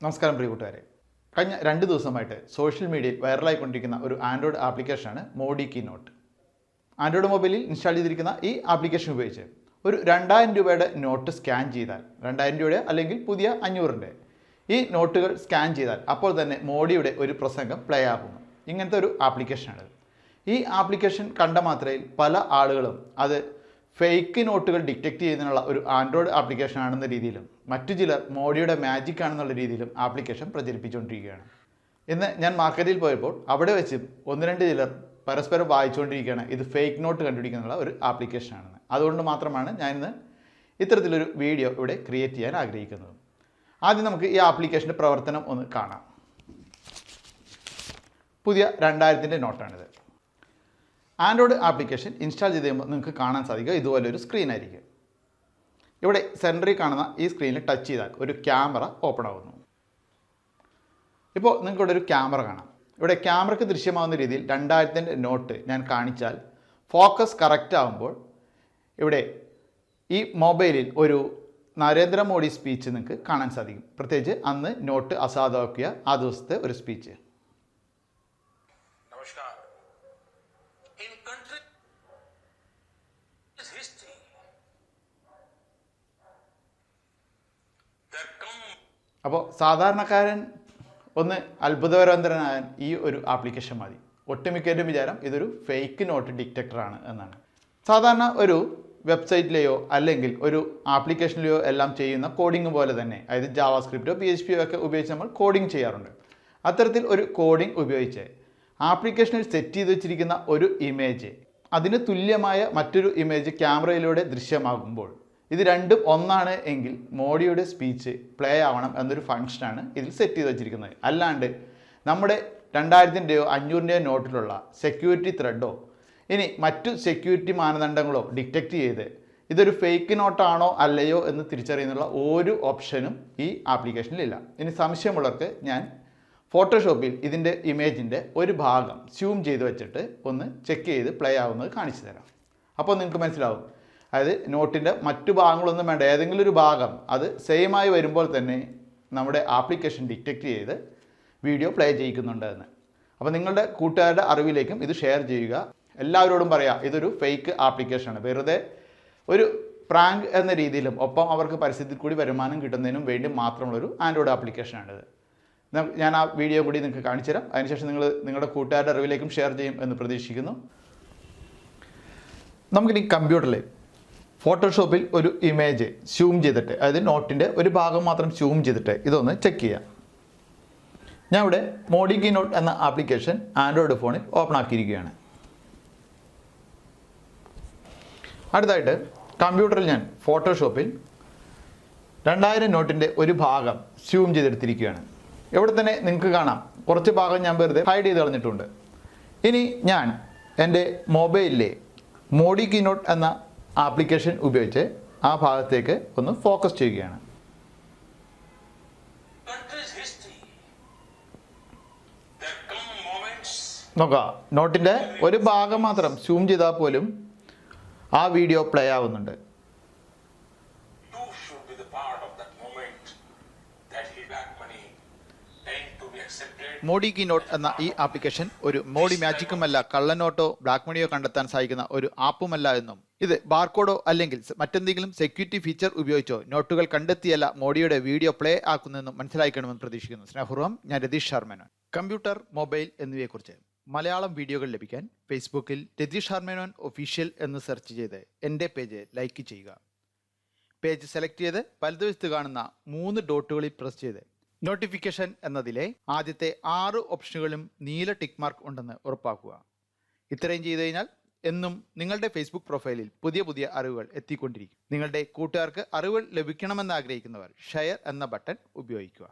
നമസ്കാരം പ്രിയ കൂട്ടുകാരെ. കഴിഞ്ഞ 2 ദിവസമായിട്ട് സോഷ്യൽ മീഡിയയിൽ വൈറലായിക്കൊണ്ടിരിക്കുന്ന ഒരു ആൻഡ്രോയിഡ് ആപ്ലിക്കേഷനാണ് മോഡി കീ നോട്ട്. ആൻഡ്രോയിഡ് മൊബൈലിൽ ഇൻസ്റ്റാൾ ചെയ്തിരിക്കുന്ന ഈ ആപ്ലിക്കേഷൻ ഉപയോഗിച്ച് ഒരു 2000 രൂപയുടെ നോട്ട് സ്കാൻ ചെയ്താൽ, 2000 രൂപയുടെ അല്ലെങ്കിൽ പുതിയ 500-ൻ്റെ ഈ നോട്ടുകൾ സ്കാൻ ചെയ്താൽ അപ്പോൾ തന്നെ മോഡിയുടെ ഒരു പ്രസംഗം പ്ലേ ആകുന്നു. ഇങ്ങനത്തെ ഒരു ആപ്ലിക്കേഷനാണ്. ഈ ആപ്ലിക്കേഷൻ കണ്ട മാത്രയിൽ പല ആളുകളും അത് ഫേക്ക് നോട്ടുകൾ ഡിറ്റക്ട് ചെയ്യുന്നതിനുള്ള ഒരു ആൻഡ്രോയിഡ് ആപ്ലിക്കേഷൻ ആണെന്ന രീതിയിലും മറ്റു ചിലർ മോഡിയുടെ മാജിക് ആണെന്നുള്ള രീതിയിലും ആപ്ലിക്കേഷൻ പ്രചരിപ്പിച്ചുകൊണ്ടിരിക്കുകയാണ്. ഇന്ന് ഞാൻ മാർക്കറ്റിൽ പോയപ്പോൾ അവിടെ വെച്ച് 1-2 ചിലർ പരസ്പരം വായിച്ചുകൊണ്ടിരിക്കുകയാണ് ഇത് ഫേക്ക് നോട്ട് കണ്ടുപിടിക്കാനുള്ള ഒരു ആപ്ലിക്കേഷനാണെന്ന്. അതുകൊണ്ട് മാത്രമാണ് ഞാനിന്ന് ഇത്തരത്തിലൊരു വീഡിയോ ഇവിടെ ക്രിയേറ്റ് ചെയ്യാൻ ആഗ്രഹിക്കുന്നത്. ആദ്യം നമുക്ക് ഈ ആപ്ലിക്കേഷൻ്റെ പ്രവർത്തനം ഒന്ന് കാണാം. പുതിയ 2000-ൻ്റെ നോട്ടാണിത്. ആൻഡ്രോയിഡ് ആപ്ലിക്കേഷൻ ഇൻസ്റ്റാൾ ചെയ്ത് കഴിയുമ്പോൾ നിങ്ങൾക്ക് കാണാൻ സാധിക്കുക ഇതുപോലൊരു സ്ക്രീൻ ആയിരിക്കും. ഇവിടെ സെൻറ്ററിൽ കാണുന്ന ഈ സ്ക്രീനിൽ ടച്ച് ചെയ്താൽ ഒരു ക്യാമറ ഓപ്പൺ ആകുന്നു. ഇപ്പോൾ നിങ്ങൾക്ക് ഇവിടെ ഒരു ക്യാമറ കാണാം. ഇവിടെ ക്യാമറയ്ക്ക് ദൃശ്യമാകുന്ന രീതിയിൽ 2000-ൻ്റെ നോട്ട് ഞാൻ കാണിച്ചാൽ ഫോക്കസ് കറക്റ്റ് ആകുമ്പോൾ ഇവിടെ ഈ മൊബൈലിൽ ഒരു നരേന്ദ്രമോദി സ്പീച്ച് നിങ്ങൾക്ക് കാണാൻ സാധിക്കും. പ്രത്യേകിച്ച് അന്ന് നോട്ട് അസാധുവാക്കിയ ആ ദിവസത്തെ ഒരു സ്പീച്ച്. അപ്പോൾ സാധാരണക്കാരൻ ഒന്ന് അത്ഭുതപരന്തരനാകാൻ ഈ ഒരു ആപ്ലിക്കേഷൻ മതി. ഒട്ടുമിക്കവരും വിചാരം ഇതൊരു ഫേക്ക് നോട്ട് ഡിറ്റക്ടറാണ് എന്നാണ്. സാധാരണ ഒരു വെബ്സൈറ്റിലെയോ അല്ലെങ്കിൽ ഒരു ആപ്ലിക്കേഷനിലെയോ എല്ലാം ചെയ്യുന്ന കോഡിംഗ് പോലെ തന്നെ, അതായത് ജാവാസ്ക്രിപ്റ്റോ PHP ഒക്കെ ഉപയോഗിച്ച് നമ്മൾ കോഡിംഗ് ചെയ്യാറുണ്ട്. അത്തരത്തിൽ ഒരു കോഡിംഗ് ഉപയോഗിച്ച് ആപ്ലിക്കേഷനിൽ സെറ്റ് ചെയ്ത് വെച്ചിരിക്കുന്ന ഒരു ഇമേജ് അതിന് തുല്യമായ മറ്റൊരു ഇമേജ് ക്യാമറയിലൂടെ ദൃശ്യമാകുമ്പോൾ ഇത് രണ്ടും ഒന്നാണ് എങ്കിൽ മോഡിയുടെ സ്പീച്ച് പ്ലേ ആവണം എന്നൊരു ഫംഗ്ഷനാണ് ഇതിൽ സെറ്റ് ചെയ്ത് വെച്ചിരിക്കുന്നത്. അല്ലാണ്ട് നമ്മുടെ 2000-ൻ്റെയോ 500-ൻ്റെയോ നോട്ടിലുള്ള സെക്യൂരിറ്റി ത്രെഡോ ഇനി മറ്റു സെക്യൂരിറ്റി മാനദണ്ഡങ്ങളോ ഡിറ്റക്റ്റ് ചെയ്ത് ഇതൊരു ഫേക്ക് നോട്ടാണോ അല്ലയോ എന്ന് തിരിച്ചറിയുന്നുള്ള ഒരു ഓപ്ഷനും ഈ ആപ്ലിക്കേഷനിലില്ല. ഇനി സംശയമുള്ളവർക്ക് ഞാൻ ഫോട്ടോഷോപ്പിൽ ഇതിൻ്റെ ഇമേജിൻ്റെ ഒരു ഭാഗം സൂം ചെയ്ത് വെച്ചിട്ട് ഒന്ന് ചെക്ക് ചെയ്ത് പ്ലേ ആവുന്നത് കാണിച്ചു തരാം. അപ്പോൾ നിങ്ങൾക്ക് മനസ്സിലാവും, അതായത് നോട്ടിൻ്റെ മറ്റു ഭാഗങ്ങളൊന്നും വേണ്ട, ഏതെങ്കിലും ഒരു ഭാഗം അത് സെയിമായി വരുമ്പോൾ തന്നെ നമ്മുടെ ആപ്ലിക്കേഷൻ ഡിറ്റക്റ്റ് ചെയ്ത് വീഡിയോ പ്ലേ ചെയ്യിക്കുന്നുണ്ട് എന്ന്. അപ്പോൾ നിങ്ങളുടെ കൂട്ടുകാരുടെ അറിവിലേക്കും ഇത് ഷെയർ ചെയ്യുക. എല്ലാവരോടും പറയാം ഇതൊരു ഫേക്ക് ആപ്ലിക്കേഷനാണ്, വെറുതെ ഒരു പ്രാങ്ക് എന്ന രീതിയിലും ഒപ്പം അവർക്ക് പരസ്യത്തിൽ കൂടി വരുമാനം കിട്ടുന്നതിനും വേണ്ടി മാത്രമുള്ളൊരു ആൻഡ്രോയിഡ് ആപ്ലിക്കേഷനാണിത്. ഞാൻ ആ വീഡിയോ കൂടി നിങ്ങൾക്ക് കാണിച്ചു തരാം. അതിനുശേഷം നിങ്ങളുടെ കൂട്ടുകാരുടെ അറിവിലേക്കും ഷെയർ ചെയ്യും എന്ന് പ്രതീക്ഷിക്കുന്നു. നമുക്കിനി കമ്പ്യൂട്ടറിൽ ഫോട്ടോഷോപ്പിൽ ഒരു ഇമേജ് സൂം ചെയ്തിട്ട്, അതായത് നോട്ടിൻ്റെ ഒരു ഭാഗം മാത്രം സൂം ചെയ്തിട്ട് ഇതൊന്ന് ചെക്ക് ചെയ്യാം. ഞാൻ ഇവിടെ മോഡി കീ നോട്ട് എന്ന ആപ്ലിക്കേഷൻ ആൻഡ്രോയിഡ് ഫോണിൽ ഓപ്പൺ ആക്കിയിരിക്കുകയാണ്. അടുത്തായിട്ട് കമ്പ്യൂട്ടറിൽ ഞാൻ ഫോട്ടോഷോപ്പിൽ 2000 നോട്ടിൻ്റെ ഒരു ഭാഗം സൂം ചെയ്തെടുത്തിരിക്കുകയാണ്. ഇവിടെ തന്നെ നിങ്ങൾക്ക് കാണാം കുറച്ച് ഭാഗം ഞാൻ വെറുതെ ഹൈഡ് ചെയ്ത് കളഞ്ഞിട്ടുണ്ട്. ഇനി ഞാൻ എൻ്റെ മൊബൈലിലെ മോഡി കീ നോട്ട് എന്ന ആപ്ലിക്കേഷൻ ഉപയോഗിച്ച് ആ ഭാഗത്തേക്ക് ഒന്ന് ഫോക്കസ് ചെയ്യുകയാണ്. നോക്കുക, നോട്ടിൻ്റെ ഒരു ഭാഗം മാത്രം സൂം ചെയ്താൽ പോലും ആ വീഡിയോ പ്ലേ ആവുന്നുണ്ട്. മോഡി കീ നോട്ട് എന്ന ഈ ആപ്ലിക്കേഷൻ ഒരു മോഡി മാജിക്കുമല്ല, കള്ളനോട്ടോ ബ്ലാക്ക് മണിയോ കണ്ടെത്താൻ സഹായിക്കുന്ന ഒരു ആപ്പുമല്ല എന്നും ഇത് ബാർകോഡോ അല്ലെങ്കിൽ മറ്റെന്തെങ്കിലും സെക്യൂരിറ്റി ഫീച്ചർ ഉപയോഗിച്ചോ നോട്ടുകൾ കണ്ടെത്തിയല്ല മോഡിയുടെ വീഡിയോ പ്ലേ ആക്കുന്നതെന്നും മനസ്സിലാക്കണമെന്ന് പ്രതീക്ഷിക്കുന്നു. സ്നേഹപൂർവ്വം, ഞാൻ രതീഷ് ശർമേനോൻ. കമ്പ്യൂട്ടർ, മൊബൈൽ എന്നിവയെക്കുറിച്ച് മലയാളം വീഡിയോകൾ ലഭിക്കാൻ ഫേസ്ബുക്കിൽ രതീഷ് ശർമേനോൻ ഒഫീഷ്യൽ എന്ന് സെർച്ച് ചെയ്ത് എൻ്റെ പേജ് ലൈക്ക് ചെയ്യുക. പേജ് സെലക്ട് ചെയ്ത് വലതുവശത്ത് കാണുന്ന 3 ഡോട്ടുകളിൽ പ്രസ് ചെയ്ത് നോട്ടിഫിക്കേഷൻ എന്നതിലെ ആദ്യത്തെ 6 ഓപ്ഷനുകളും നീല ടിക്ക് മാർക്ക് ഉണ്ടെന്ന് ഉറപ്പാക്കുക. ഇത്രയും ചെയ്തു കഴിഞ്ഞാൽ എന്നും നിങ്ങളുടെ ഫേസ്ബുക്ക് പ്രൊഫൈലിൽ പുതിയ അറിവുകൾ എത്തിക്കൊണ്ടിരിക്കും. നിങ്ങളുടെ കൂട്ടുകാർക്ക് അറിവുകൾ ലഭിക്കണമെന്ന് ആഗ്രഹിക്കുന്നവർ ഷെയർ എന്ന ബട്ടൺ ഉപയോഗിക്കുക.